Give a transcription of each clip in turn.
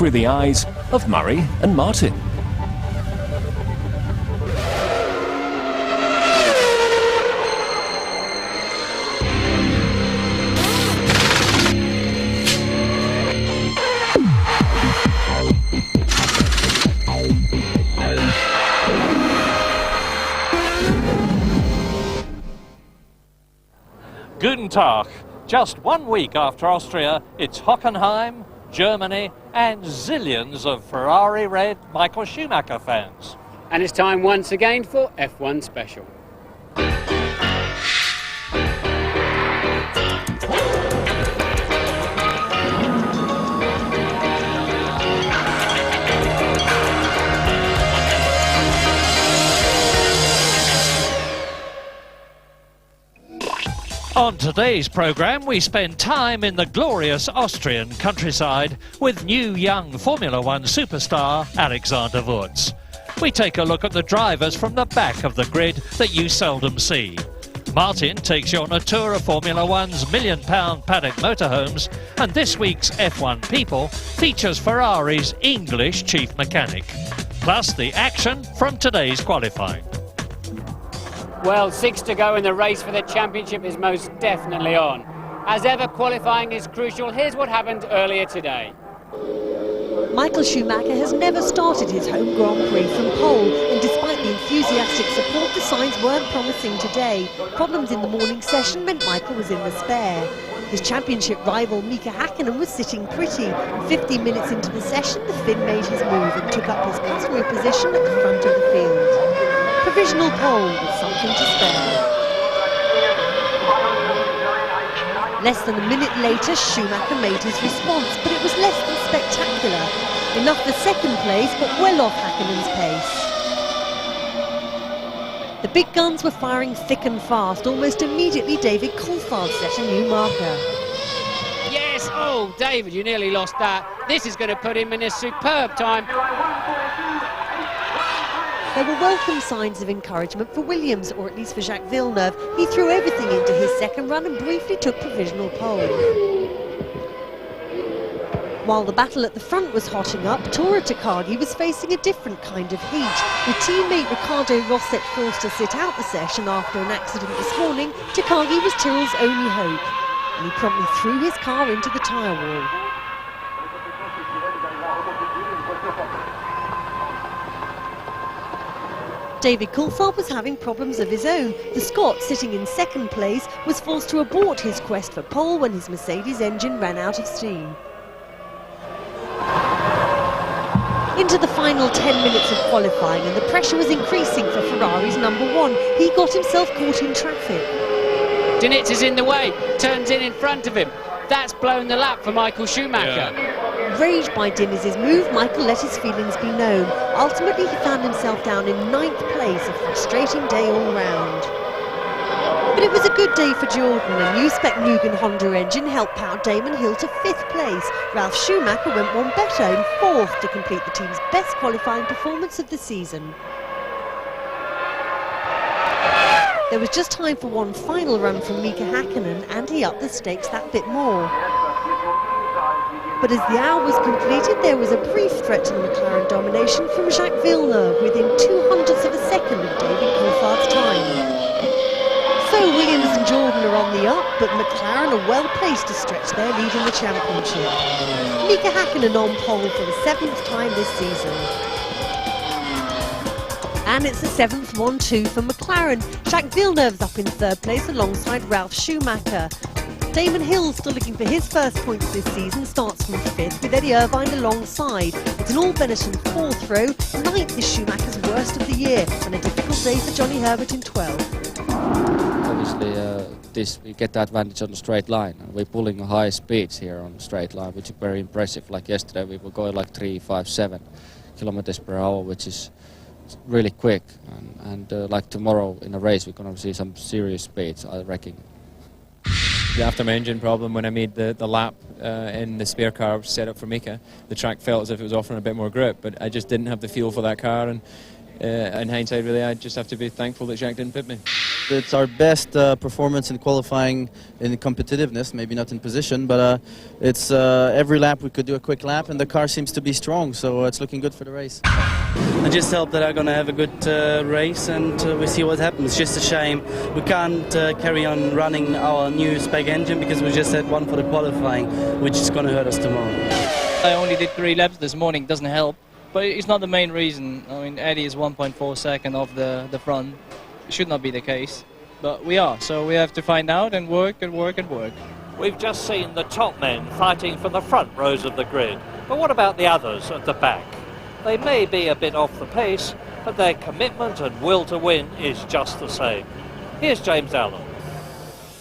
through the eyes of Murray and Martin. Guten Tag. Just 1 week after Austria, it's Hockenheim, Germany, and zillions of Ferrari red Michael Schumacher fans. And it's time once again for F1 Special. On today's programme, we spend time in the glorious Austrian countryside with new young Formula One superstar Alexander Wurz. We take a look at the drivers from the back of the grid that you seldom see. Martin takes you on a tour of Formula One's £1 million paddock motorhomes, and this week's F1 People features Ferrari's English chief mechanic, plus the action from today's qualifying. Well, 6 to go and the race for the championship is most definitely on. As ever, qualifying is crucial. Here's what happened earlier today. Michael Schumacher has never started his home Grand Prix from pole, and despite the enthusiastic support, the signs weren't promising today. Problems in the morning session meant Michael was in the spare. His championship rival Mika Hakkinen was sitting pretty, and 15 minutes into the session the Finn made his move and took up his customary position at the front of the field. Provisional pole with something to spare. Less than a minute later, Schumacher made his response, but it was less than spectacular. Enough for second place, but well off Hakkinen's pace. The big guns were firing thick and fast. Almost immediately, David Coulthard set a new marker. Yes, oh, David, you nearly lost that. This is going to put him in a superb time. There were welcome signs of encouragement for Williams, or at least for Jacques Villeneuve. He threw everything into his second run and briefly took provisional pole. While the battle at the front was hotting up, Tora Takagi was facing a different kind of heat. With teammate Ricardo Rosset forced to sit out the session after an accident this morning, Takagi was Tyrrell's only hope, and he promptly threw his car into the tyre wall. David Coulthard was having problems of his own. The Scot, sitting in second place, was forced to abort his quest for pole when his Mercedes engine ran out of steam. Into the final 10 minutes of qualifying, and the pressure was increasing for Ferrari's number one. He got himself caught in traffic. Dinitz is in the way, turns in front of him. That's blown the lap for Michael Schumacher. Yeah. Enraged by Diniz's move, Michael let his feelings be known. Ultimately, he found himself down in 9th place, a frustrating day all round. But it was a good day for Jordan. A new spec Mugen Honda engine helped power Damon Hill to 5th place. Ralf Schumacher went one better in 4th to complete the team's best qualifying performance of the season. There was just time for one final run from Mika Hakkinen, and he upped the stakes that bit more. But as the hour was completed, there was a brief threat to the McLaren domination from Jacques Villeneuve within 0.02 of a second of David Coulthard's time. So Williams and Jordan are on the up, but McLaren are well placed to stretch their lead in the championship. Mika Hakkinen on pole for the 7th time this season. And it's the 7th 1-2 for McLaren. Jacques Villeneuve's up in 3rd place alongside Ralf Schumacher. Damon Hill, still looking for his first points this season, starts from 5th with Eddie Irvine alongside. It's an all-Benetton 4th row. 9th is Schumacher's worst of the year, and a difficult day for Johnny Herbert in 12th. Obviously, we get the advantage on the straight line. We're pulling high speeds here on the straight line, which is very impressive. Like yesterday, we were going like 357 kilometers per hour, which is really quick. And like tomorrow in a race, we're going to see some serious speeds, I reckon. After my engine problem, when I made the lap in the spare car set up for Mika, the track felt as if it was offering a bit more grip, but I just didn't have the feel for that car, and in hindsight, really, I just have to be thankful that Jacques didn't pit me. It's our best performance in qualifying in competitiveness, maybe not in position, but it's every lap we could do a quick lap and the car seems to be strong, so it's looking good for the race. I just hope that I'm going to have a good race and we see what happens. It's just a shame we can't carry on running our new spec engine because we just had one for the qualifying, which is going to hurt us tomorrow. I only did 3 laps this morning, doesn't help, but it's not the main reason. I mean, Eddie is 1.4 seconds off the front. It should not be the case, but we are, so we have to find out and work and work and work. We've just seen the top men fighting for the front rows of the grid, but what about the others at the back? They may be a bit off the pace, but their commitment and will to win is just the same. Here's James Allen.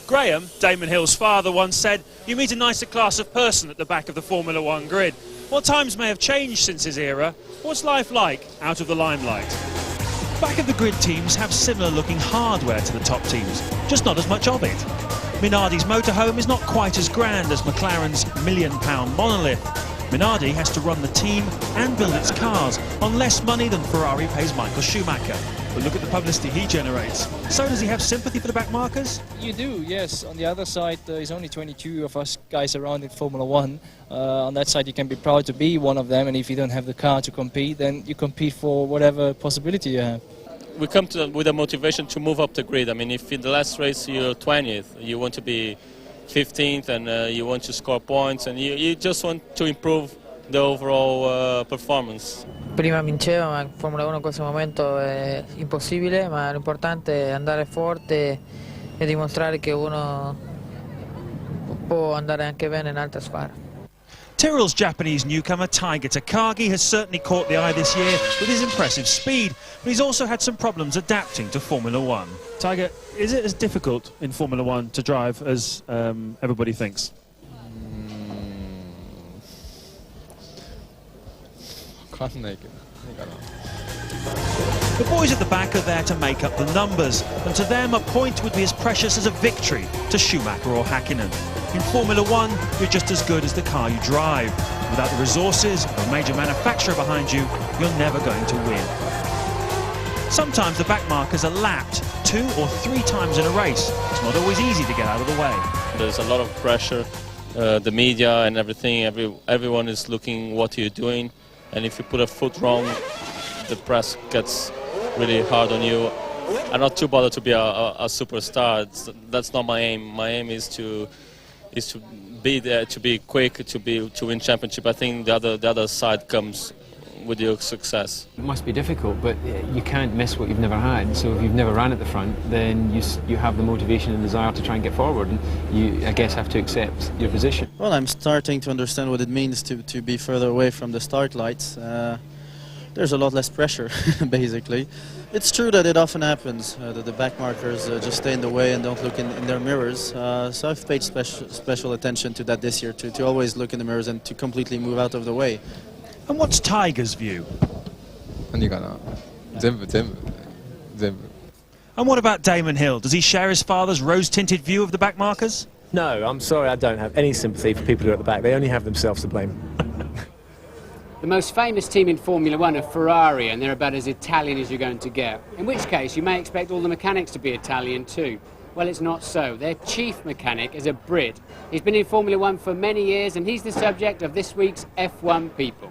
Graham, Damon Hill's father, once said, "You meet a nicer class of person at the back of the Formula One grid." Well, times may have changed since his era. What's life like out of the limelight? Back of the grid teams have similar looking hardware to the top teams, just not as much of it. Minardi's motorhome is not quite as grand as McLaren's £1 million monolith. Minardi has to run the team and build its cars on less money than Ferrari pays Michael Schumacher. But look at the publicity he generates. So does he have sympathy for the backmarkers? You do, yes. On the other side, there's only 22 of us guys around in Formula One. On that side, you can be proud to be one of them, and if you don't have the car to compete, then you compete for whatever possibility you have. We come with a motivation to move up the grid. I mean, if in the last race you're 20th, you want to be 15th and you want to score points and you just want to improve the overall performance. Prima vinceva, ma in Formula 1 in questo momento è impossibile, ma l'importante è andare forte e dimostrare che uno può andare anche bene in altre squadre. Tyrrell's Japanese newcomer Taiga Takagi has certainly caught the eye this year with his impressive speed, but he's also had some problems adapting to Formula One. Taiga, is it as difficult in Formula One to drive as everybody thinks? Can't make it. The boys at the back are there to make up the numbers, and to them a point would be as precious as a victory to Schumacher or Hakkinen. In Formula One, you're just as good as the car you drive. Without the resources of a major manufacturer behind you, you're never going to win. Sometimes the backmarkers are lapped 2 or 3 times in a race. It's not always easy to get out of the way. There's a lot of pressure, the media and everything, everyone is looking what you're doing, and if you put a foot wrong, the press gets really hard on you. I'm not too bothered to be a superstar. That's not my aim. My aim is to be there, to be quick, to win championship. I think the other side comes with your success. It must be difficult, but you can't miss what you've never had. So if you've never ran at the front, then you have the motivation and desire to try and get forward, and you, I guess, have to accept your position. Well, I'm starting to understand what it means to be further away from the start lights. There's a lot less pressure, basically. It's true that it often happens, that the backmarkers just stay in the way and don't look in their mirrors. So I've paid special attention to that this year, to always look in the mirrors and to completely move out of the way. And what's Tiger's view? And what about Damon Hill? Does he share his father's rose-tinted view of the backmarkers? No, I'm sorry, I don't have any sympathy for people who are at the back. They only have themselves to blame. The most famous team in Formula One are Ferrari, and they're about as Italian as you're going to get. In which case, you may expect all the mechanics to be Italian too. Well, it's not so. Their chief mechanic is a Brit. He's been in Formula One for many years, and he's the subject of this week's F1 People.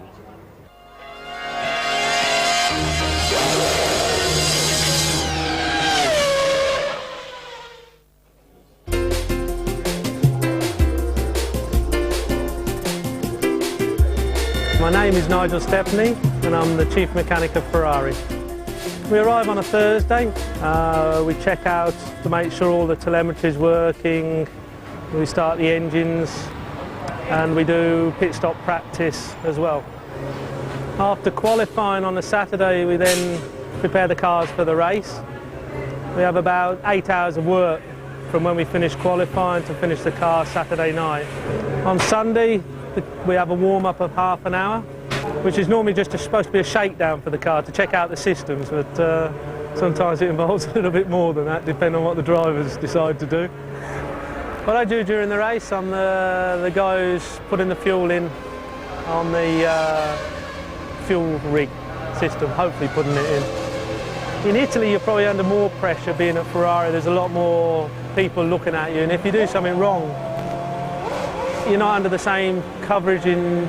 My name is Nigel Stepney and I'm the chief mechanic of Ferrari. We arrive on a Thursday, we check out to make sure all the telemetry is working, we start the engines and we do pit stop practice as well. After qualifying on a Saturday, we then prepare the cars for the race. We have about 8 hours of work from when we finish qualifying to finish the car Saturday night. On Sunday, we have a warm-up of half an hour, which is normally just supposed to be a shakedown for the car to check out the systems, but sometimes it involves a little bit more than that, depending on what the drivers decide to do. What I do during the race, I'm the guy who's putting the fuel in on the fuel rig system, hopefully putting it in. In Italy, you're probably under more pressure being at Ferrari. There's a lot more people looking at you, and if you do something wrong, you're not under the same coverage in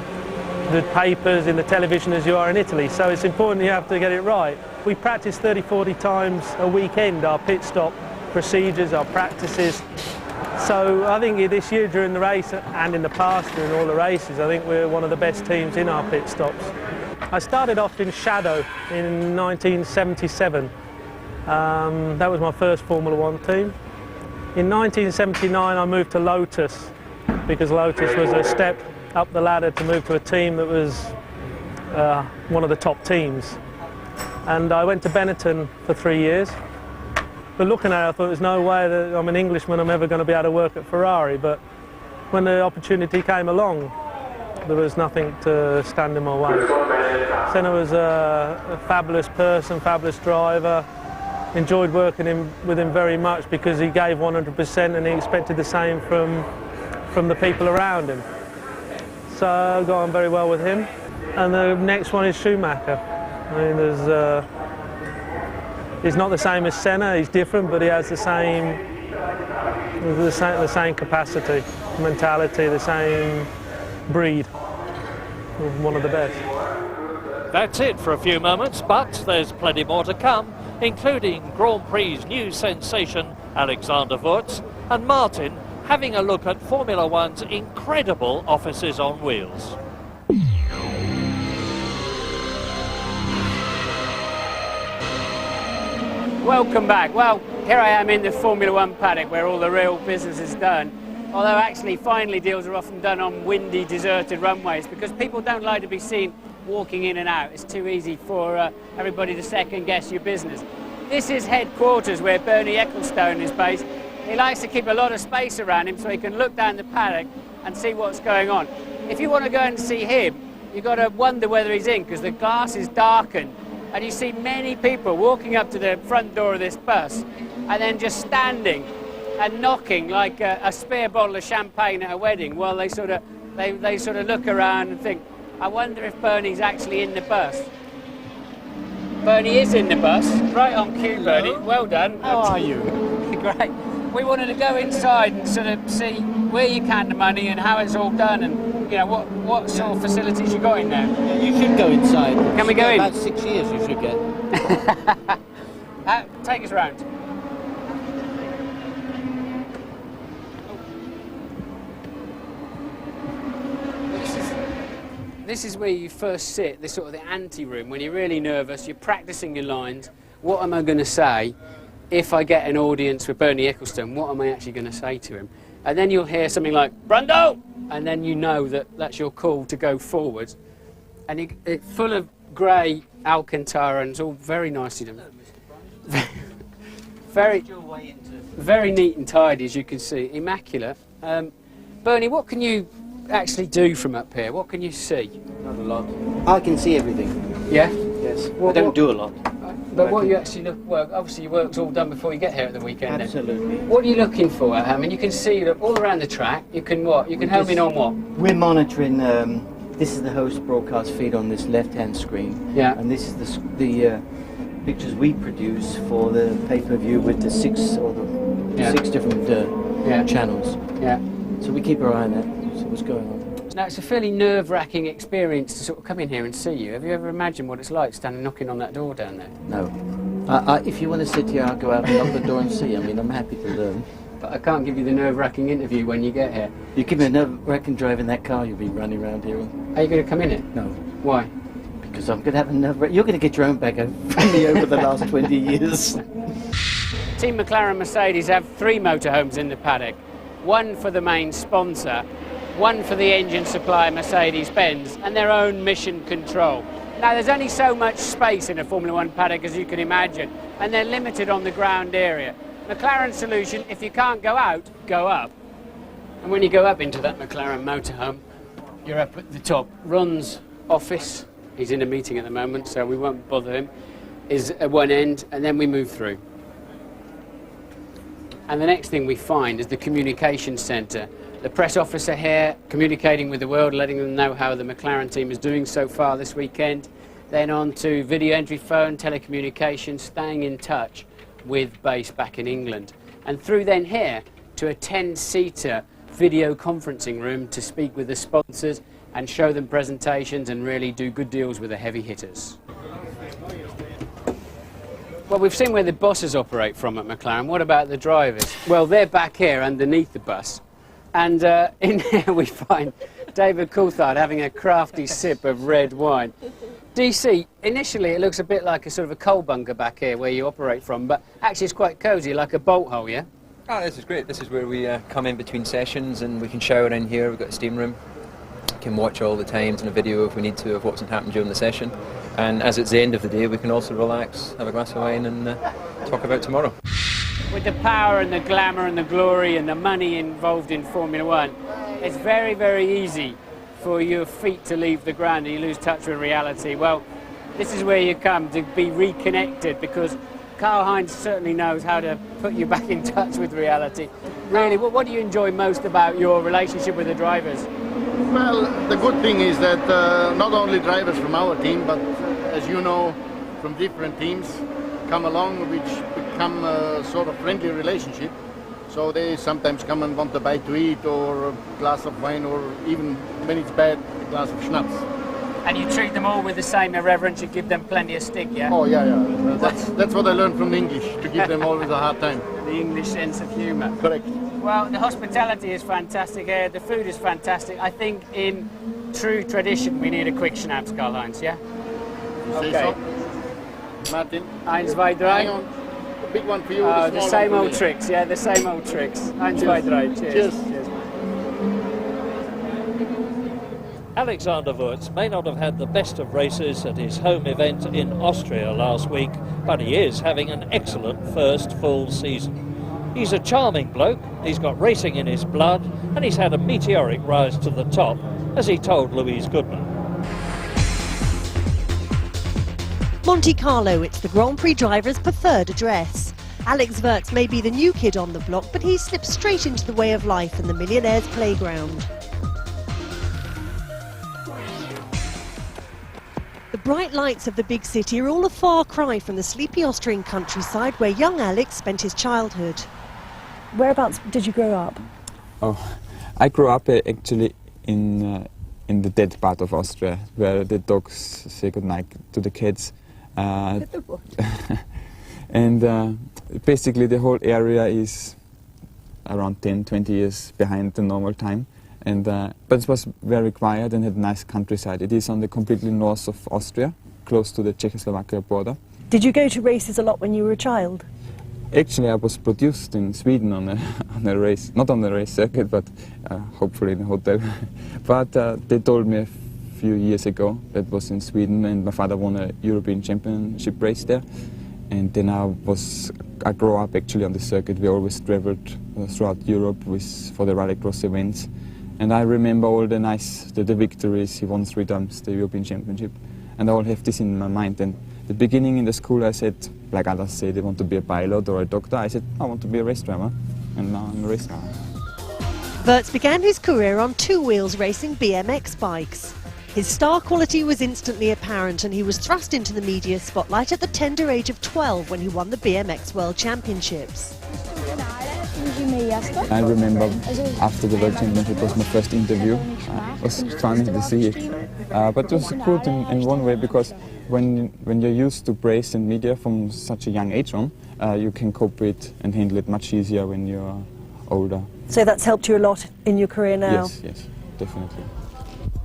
the papers, in the television as you are in Italy. So it's important you have to get it right. We practice 30, 40 times a weekend, our pit stop procedures, our practices. So I think this year during the race and in the past during all the races, I think we're one of the best teams in our pit stops. I started off in Shadow in 1977. That was my first Formula One team. In 1979 I moved to Lotus because Lotus was a step up the ladder to move to a team that was one of the top teams. And I went to Benetton for 3 years. But looking at it, I thought there's no way that I'm an Englishman, I'm ever going to be able to work at Ferrari. But when the opportunity came along, there was nothing to stand in my way. Senna was a fabulous person, fabulous driver. Enjoyed working with him very much because he gave 100% and he expected the same from the people around him. So I got on very well with him. And the next one is Schumacher. I mean, he's not the same as Senna, he's different, but he has the same capacity, mentality, the same breed. One of the best. That's it for a few moments, but there's plenty more to come, including Grand Prix new sensation Alexander Wurz and Martin having a look at Formula One's incredible offices on wheels. Welcome back. Well, here I am in the Formula One paddock where all the real business is done. Although actually finally deals are often done on windy, deserted runways because people don't like to be seen walking in and out. It's too easy for everybody to second guess your business. This is headquarters where Bernie Ecclestone is based. He likes to keep a lot of space around him so he can look down the paddock and see what's going on. If you want to go and see him, you've got to wonder whether he's in because the glass is darkened and you see many people walking up to the front door of this bus and then just standing and knocking like a spare bottle of champagne at a wedding while they sort of look around and think, I wonder if Bernie's actually in the bus. Bernie is in the bus, right on cue, Bernie. Well done. How are you? Great. We wanted to go inside and sort of see where you can the money and how it's all done and, you know, what sort of facilities you got in there. Yeah, you should go inside. Can we go in? About 6 years you should get. Take us round. This is where you first sit, this sort of the ante-room, when you're really nervous, you're practicing your lines. What am I going to say if I get an audience with Bernie Ecclestone? What am I actually going to say to him? And then you'll hear something like, Brando! And then you know that that's your call to go forward. And it's full of grey Alcantara and it's all very nicely done. Very neat and tidy, as you can see. Immaculate. Bernie, what can you actually do from up here? What can you see? Not a lot. I can see everything. Yeah? Yes. I don't do a lot. But what you actually look, well, obviously your work's all done before you get here at the weekend. Absolutely. Then. What are you looking for? I mean, you can see all around the track. You can what? You can home in on what? We're monitoring. This is the host broadcast feed on this left-hand screen. Yeah. And this is the pictures we produce for the pay-per-view with the six different channels. Yeah. So we keep our eye on that. See what's going on. Now, it's a fairly nerve-wracking experience to sort of come in here and see you. Have you ever imagined what it's like standing knocking on that door down there? No. If you want to sit here, I'll go out and knock the door and see. I mean, I'm happy to learn. But I can't give you the nerve-wracking interview when you get here. You give me a nerve-wracking drive in that car, you'll be running around here. Are you going to come in it? No. Why? Because I'm going to have a nerve-wracking... You're going to get your own back from me over the last 20 years. Team McLaren Mercedes have 3 motorhomes in the paddock. One for the main sponsor, one for the engine supplier Mercedes-Benz, and their own mission control. Now, there's only so much space in a Formula One paddock, as you can imagine, and they're limited on the ground area. McLaren's solution, if you can't go out, go up. And when you go up into that McLaren motorhome, you're up at the top. Ron's office, he's in a meeting at the moment, so we won't bother him, is at one end, and then we move through. And the next thing we find is the communication centre. The press officer here communicating with the world, letting them know how the McLaren team is doing so far this weekend. then on to video entry phone, telecommunications, staying in touch with base back in England. And through then here to a 10-seater video conferencing room to speak with the sponsors and show them presentations and really do good deals with the heavy hitters. Well, we've seen where the bosses operate from at McLaren. What about the drivers? Well, they're back here underneath the bus. And in here we find David Coulthard having a crafty sip of red wine. DC, initially it looks a bit like a sort of a coal bunker back here where you operate from, but actually it's quite cosy, like a bolt hole, yeah? Oh, this is great. This is where we come in between sessions and we can shower in here. We've got a steam room. Can watch all the times and a video if we need to of what's happened during the session. And as it's the end of the day, we can also relax, have a glass of wine and talk about tomorrow. With the power and the glamour and the glory and the money involved in Formula One, it's very, very easy for your feet to leave the ground and you lose touch with reality. Well, this is where you come to be reconnected, because Karl-Heinz certainly knows how to put you back in touch with reality. Really, what do you enjoy most about your relationship with the drivers? Well, the good thing is that not only drivers from our team, but as you know, from different teams come along, which become a sort of friendly relationship. So they sometimes come and want a bite to eat, or a glass of wine, or even when it's bad, a glass of schnapps. And you treat them all with the same irreverence, you give them plenty of stick, yeah? Oh, yeah. That's what I learned from the English, to give them always a hard time. The English sense of humour. Correct. Well, the hospitality is fantastic here, the food is fantastic. I think in true tradition we need a quick schnapps, Karl-Heinz, yeah? You say so? Martin? 1, 2, 3. Hang on. A big one for you. Oh, the same old tricks, yeah, the same old tricks. 1, 2, 3. Cheers. Cheers. Alexander Wurz may not have had the best of races at his home event in Austria last week, but he is having an excellent first full season. He's a charming bloke, he's got racing in his blood, and he's had a meteoric rise to the top, as he told Louise Goodman. Monte Carlo, it's the Grand Prix driver's preferred address. Alex Wurz may be the new kid on the block, but he slipped straight into the way of life and the millionaire's playground. The bright lights of the big city are all a far cry from the sleepy Austrian countryside where young Alex spent his childhood. Whereabouts did you grow up? Oh, I grew up actually in the dead part of Austria, where the dogs say goodnight to the kids. And basically the whole area is around 10-20 years behind the normal time. And, but it was very quiet and had nice countryside. It is on the completely north of Austria, close to the Czechoslovakia border. Did you go to races a lot when you were a child? Actually, I was produced in Sweden on a race, not on the race circuit, but hopefully in a hotel. But they told me a few years ago that was in Sweden, and my father won a European Championship race there. And then I grew up actually on the circuit. We always traveled throughout Europe for the rallycross events. And I remember all the victories. He won 3 times the European Championship. And I all have this in my mind. And at the beginning in the school I said, like others say they want to be a pilot or a doctor, I said, I want to be a race driver. And now I'm a race driver. Wurz began his career on 2 wheels racing BMX bikes. His star quality was instantly apparent and he was thrust into the media spotlight at the tender age of 12 when he won the BMX World Championships. I remember after the World Championship was my first interview. It was funny to see it. But it was good in one way, because when you're used to praise and media from such a young age on, you can cope with and handle it much easier when you're older. So that's helped you a lot in your career now? Yes, definitely.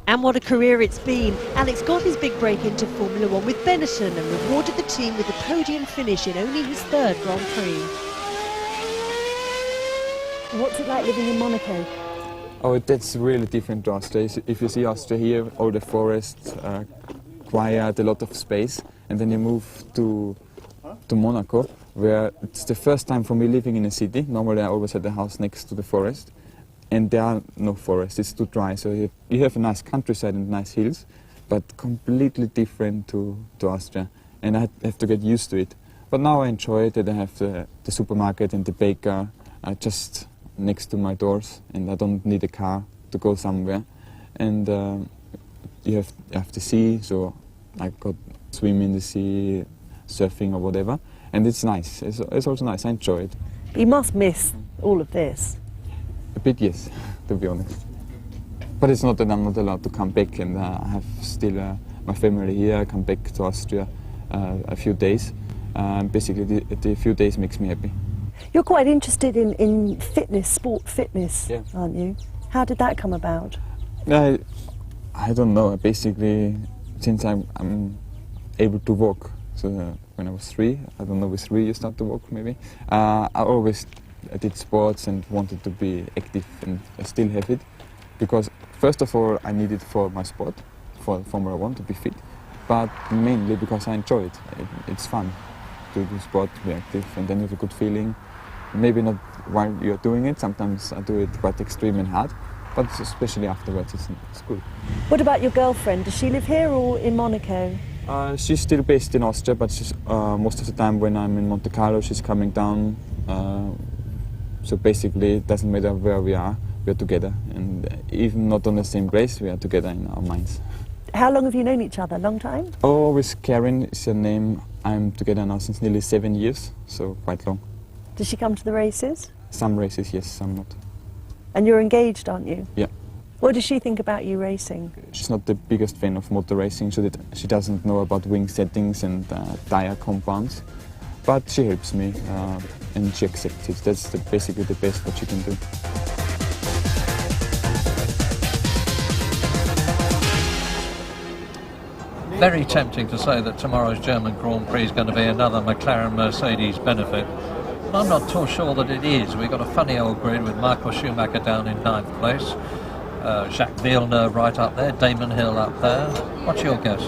And what a career it's been. Alex got his big break into Formula One with Benetton and rewarded the team with a podium finish in only his 3rd Grand Prix. What's it like living in Monaco? Oh, that's really different to Austria. If you see Austria here, all the forests, quiet, a lot of space, and then you move to Monaco, where it's the first time for me living in a city. Normally I always had a house next to the forest, and there are no forests, it's too dry. So you have a nice countryside and nice hills, but completely different to Austria. And I have to get used to it. But now I enjoy it, that I have the supermarket and the baker just next to my doors, and I don't need a car to go somewhere. And you have the sea, so I got swim in the sea, surfing or whatever, and it's nice. It's also nice. I enjoy it. You must miss all of this. A bit, yes, to be honest. But it's not that I'm not allowed to come back, and I have still my family here. I come back to Austria a few days. Basically, the few days makes me happy. You're quite interested in fitness, sport fitness, aren't you? How did that come about? I don't know. Basically, since I'm able to walk, so when I was 3, I don't know, with 3 you start to walk maybe. I always did sports and wanted to be active, and I still have it. Because first of all, I need it for my sport, for Formula 1, to be fit. But mainly because I enjoy it. It's fun to do sport, be active, and then you have a good feeling. Maybe not while you're doing it, sometimes I do it quite extreme and hard, but especially afterwards it's good. What about your girlfriend? Does she live here or in Monaco? She's still based in Austria, but she's, most of the time when I'm in Monte Carlo, she's coming down. So basically, it doesn't matter where we are together. And even not on the same race, we are together in our minds. How long have you known each other? Long time? Oh, with Karen is her name. I'm together now since nearly 7 years, so quite long. Does she come to the races? Some races, yes, some not. And you're engaged, aren't you? Yeah. What does she think about you racing? She's not the biggest fan of motor racing, so that she doesn't know about wing settings and tyre compounds. But she helps me, and she accepts it. That's basically the best what she can do. Very tempting to say that tomorrow's German Grand Prix is going to be another McLaren-Mercedes benefit. I'm not too sure that it is. We've got a funny old grid with Michael Schumacher down in 9th place, Jacques Villeneuve right up there, Damon Hill up there. What's your guess?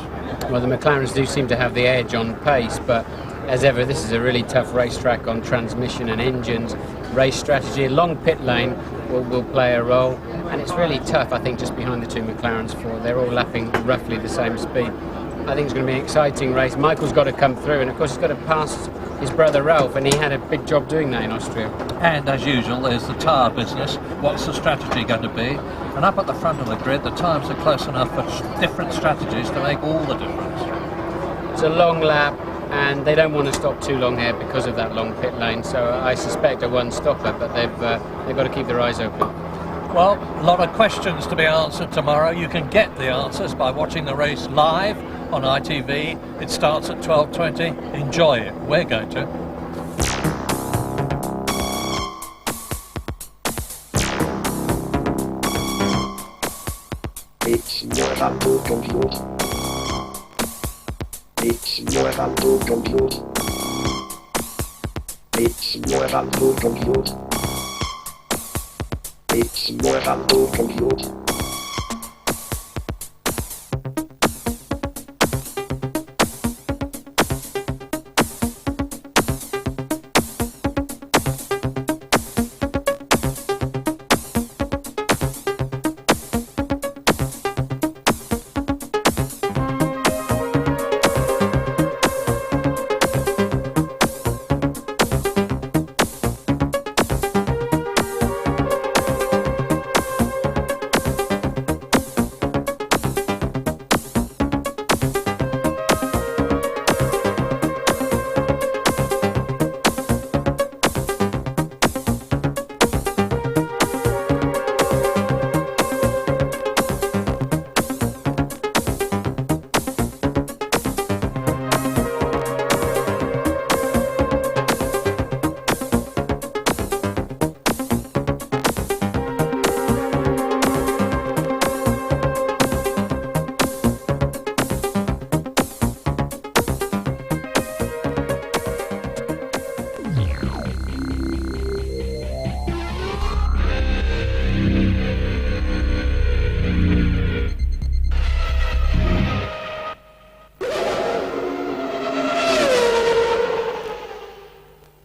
Well, the McLarens do seem to have the edge on pace, but as ever, this is a really tough racetrack on transmission and engines. Race strategy, a long pit lane will play a role, and it's really tough, I think, just behind the two McLarens. They're all lapping roughly the same speed. I think it's going to be an exciting race. Michael's got to come through, and of course he's got to pass his brother Ralph, and he had a big job doing that in Austria. And as usual, there's the tyre business. What's the strategy going to be? And up at the front of the grid, the times are close enough for different strategies to make all the difference. It's a long lap, and they don't want to stop too long here because of that long pit lane, so I suspect a one-stopper, but they've got to keep their eyes open. Well, a lot of questions to be answered tomorrow. You can get the answers by watching the race live on ITV. It starts at 12:20. Enjoy it. We're going to. It's more fun to compute. It's more fun to compute. It's more fun to compute. It's more fun to compute.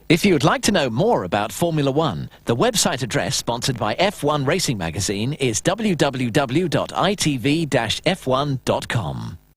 If you'd like to know more about Formula One, the website address sponsored by F1 Racing Magazine is www.itv-f1.com.